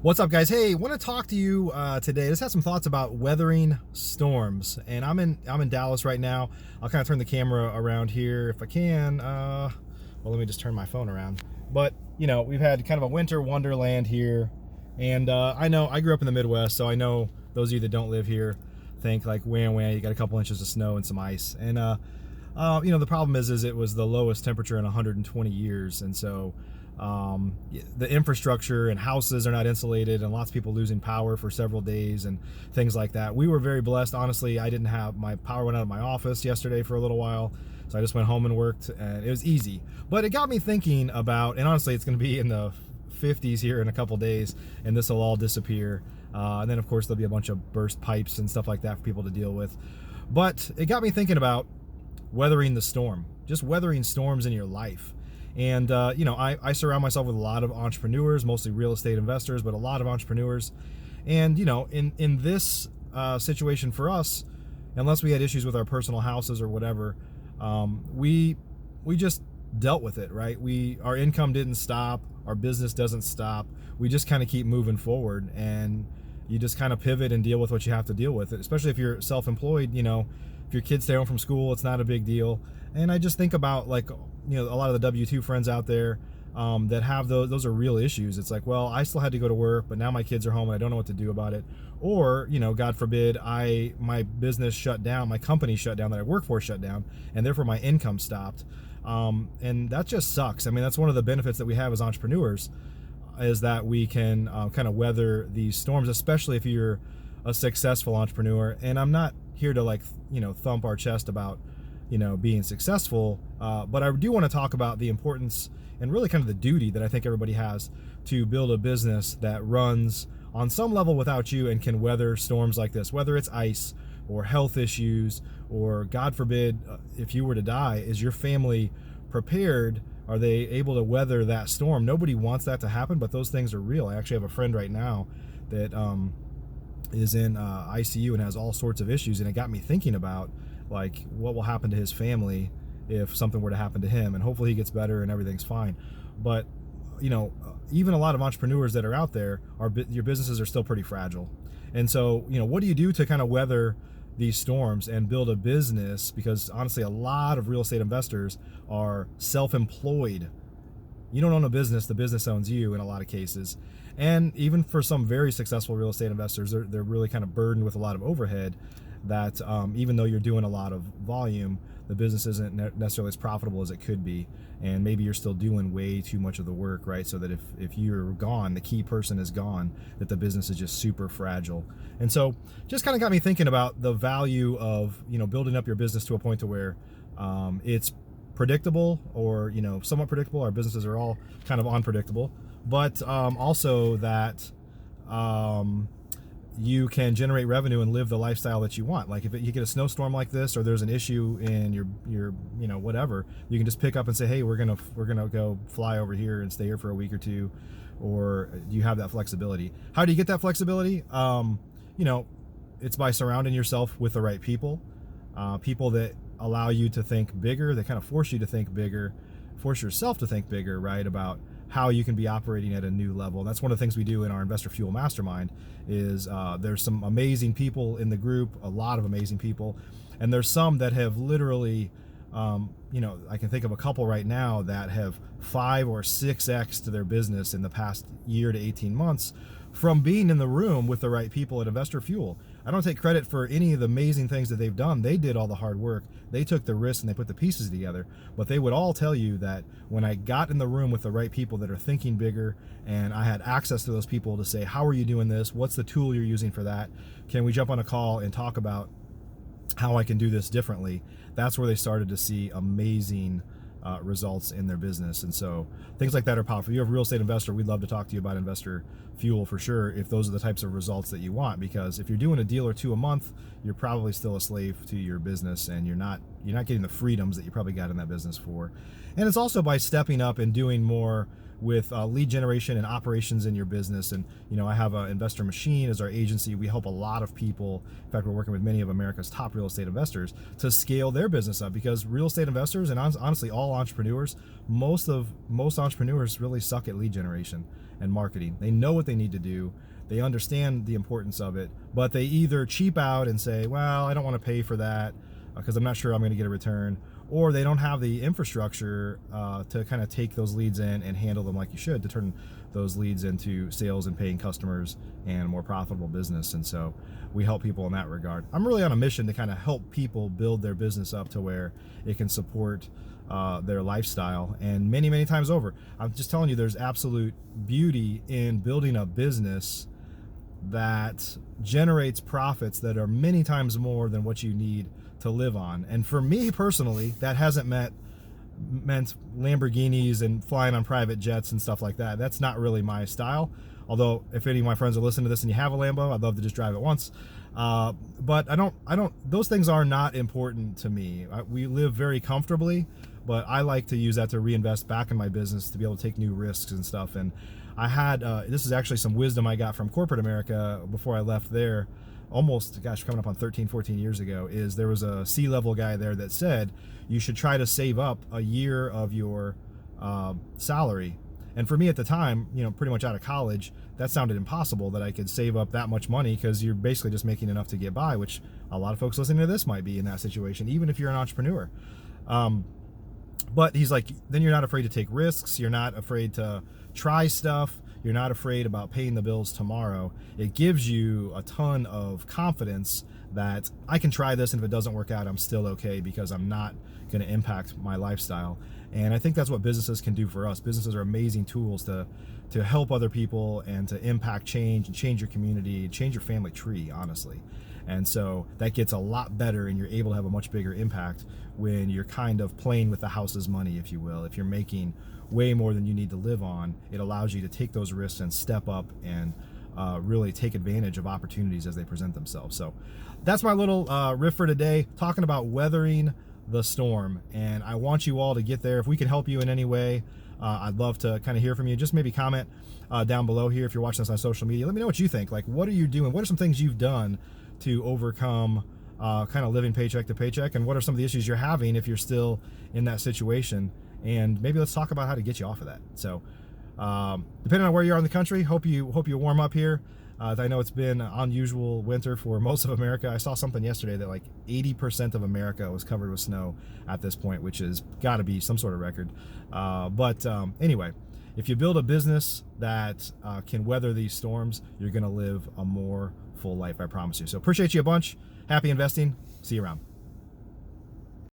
What's up, guys? Hey, want to talk to you today. Just have some thoughts about weathering storms. And I'm in Dallas right now. I'll kind of turn the camera around here if I can. Well, let me just turn my phone around. But we've had kind of a winter wonderland here, and I know I grew up in the Midwest, so I know those of you that don't live here think like, wham, you got a couple inches of snow and some ice. And the problem is it was the lowest temperature in 120 years, and so the infrastructure and houses are not insulated, and lots of people losing power for several days and things like that. We were very blessed. Honestly, I didn't have my power went out of my office yesterday for a little while, so I just went home and worked, and it was easy. But it got me thinking about, and honestly, it's going to be in the 50s here in a couple days, and this will all disappear. And then, of course, there'll be a bunch of burst pipes and stuff like that for people to deal with. But it got me thinking about weathering the storm, just weathering storms in your life. And, I surround myself with a lot of entrepreneurs, mostly real estate investors, but a lot of entrepreneurs. And, in this situation for us, unless we had issues with our personal houses or whatever, we just dealt with it, right? Our income didn't stop. Our business doesn't stop. We just kind of keep moving forward, and you just kind of pivot and deal with what you have to deal with, especially if you're self-employed. If your kids stay home from school, it's not a big deal. And I just think about, like, a lot of the W-2 friends out there that have those are real issues. It's like, well, I still had to go to work, but now my kids are home and I don't know what to do about it. Or, God forbid, my business shut down, my company shut down that I work for shut down, and therefore my income stopped. And that just sucks. I mean, that's one of the benefits that we have as entrepreneurs, is that we can kind of weather these storms, especially if you're a successful entrepreneur. And I'm not here to thump our chest about being successful, but I do want to talk about the importance and really kind of the duty that I think everybody has to build a business that runs on some level without you and can weather storms like this, whether it's ice or health issues, or God forbid, if you were to die. Is your family prepared? Are they able to weather that storm? Nobody wants that to happen, but those things are real. I actually have a friend right now that is in ICU and has all sorts of issues, and it got me thinking about, like, what will happen to his family if something were to happen to him. And hopefully he gets better and everything's fine. But even a lot of entrepreneurs that are out there, your businesses are still pretty fragile. And so what do you do to kind of weather these storms and build a business? Because honestly, a lot of real estate investors are self-employed. You don't own a business, the business owns you in a lot of cases. And even for some very successful real estate investors, they're really kind of burdened with a lot of overhead that even though you're doing a lot of volume, the business isn't necessarily as profitable as it could be. And maybe you're still doing way too much of the work, right? So that if you're gone, the key person is gone, that the business is just super fragile. And so just kind of got me thinking about the value of, building up your business to a point to where it's predictable, or, somewhat predictable. Our businesses are all kind of unpredictable, but also that you can generate revenue and live the lifestyle that you want. Like if you get a snowstorm like this, or there's an issue in your whatever, you can just pick up and say, hey, we're gonna go fly over here and stay here for a week or two. Or you have that flexibility. How do you get that flexibility? It's by surrounding yourself with the right people, people that allow you to think bigger, that kind of force you to think bigger, force yourself to think bigger, right, about how you can be operating at a new level. And that's one of the things we do in our Investor Fuel Mastermind. Is there's some amazing people in the group, a lot of amazing people, and there's some that have literally, I can think of a couple right now that have 5 or 6x to their business in the past year to 18 months from being in the room with the right people at Investor Fuel. I don't take credit for any of the amazing things that they've done. They did all the hard work. They took the risks and they put the pieces together. But they would all tell you that when I got in the room with the right people that are thinking bigger, and I had access to those people to say, how are you doing this? What's the tool you're using for that? Can we jump on a call and talk about how I can do this differently? That's where they started to see amazing results in their business. And so things like that are powerful. If you're a real estate investor, we'd love to talk to you about Investor Fuel for sure, if those are the types of results that you want. Because if you're doing a deal or two a month, you're probably still a slave to your business, and you're not getting the freedoms that you probably got in that business for. And it's also by stepping up and doing more with lead generation and operations in your business. And I have Investor Machine as our agency. We help a lot of people. In fact, we're working with many of America's top real estate investors to scale their business up, because real estate investors, and honestly all entrepreneurs, most entrepreneurs really suck at lead generation and marketing. They know what they need to do. They understand the importance of it, but they either cheap out and say, well, I don't want to pay for that because I'm not sure I'm going to get a return, or they don't have the infrastructure to kind of take those leads in and handle them like you should, to turn those leads into sales and paying customers and a more profitable business. And so we help people in that regard. I'm really on a mission to kind of help people build their business up to where it can support their lifestyle, and many times over. I'm just telling you, there's absolute beauty in building a business that generates profits that are many times more than what you need to live on. And for me personally, that hasn't meant Lamborghinis and flying on private jets and stuff like that. That's not really my style. Although if any of my friends are listening to this and you have a Lambo, I'd love to just drive it once. But I don't, those things are not important to me. We live very comfortably, but I like to use that to reinvest back in my business, to be able to take new risks and stuff. And I had, this is actually some wisdom I got from corporate America before I left there, almost, gosh, coming up on 13, 14 years ago. Is there was a C-level guy there that said you should try to save up a year of your salary. And for me at the time, pretty much out of college, that sounded impossible that I could save up that much money, because you're basically just making enough to get by, which a lot of folks listening to this might be in that situation, even if you're an entrepreneur. But he's like, then you're not afraid to take risks. You're not afraid to try stuff. You're not afraid about paying the bills tomorrow. It gives you a ton of confidence that I can try this, and if it doesn't work out, I'm still okay, because I'm not going to impact my lifestyle. And I think that's what businesses can do for us. Businesses are amazing tools to help other people and to impact change and change your community, change your family tree, honestly. And so that gets a lot better, and you're able to have a much bigger impact when you're kind of playing with the house's money, if you will. If you're making way more than you need to live on, it allows you to take those risks and step up and really take advantage of opportunities as they present themselves. So that's my little riff for today, talking about weathering the storm. And I want you all to get there. If we can help you in any way, I'd love to kind of hear from you. Just maybe comment down below here if you're watching this on social media. Let me know what you think. Like, what are you doing? What are some things you've done to overcome kind of living paycheck to paycheck? And what are some of the issues you're having if you're still in that situation? And maybe let's talk about how to get you off of that. So depending on where you are in the country, hope you warm up here. I know it's been an unusual winter for most of America. I saw something yesterday that like 80% of America was covered with snow at this point, which has got to be some sort of record. But anyway, if you build a business that can weather these storms, you're going to live a more full life, I promise you. So appreciate you a bunch. Happy investing. See you around.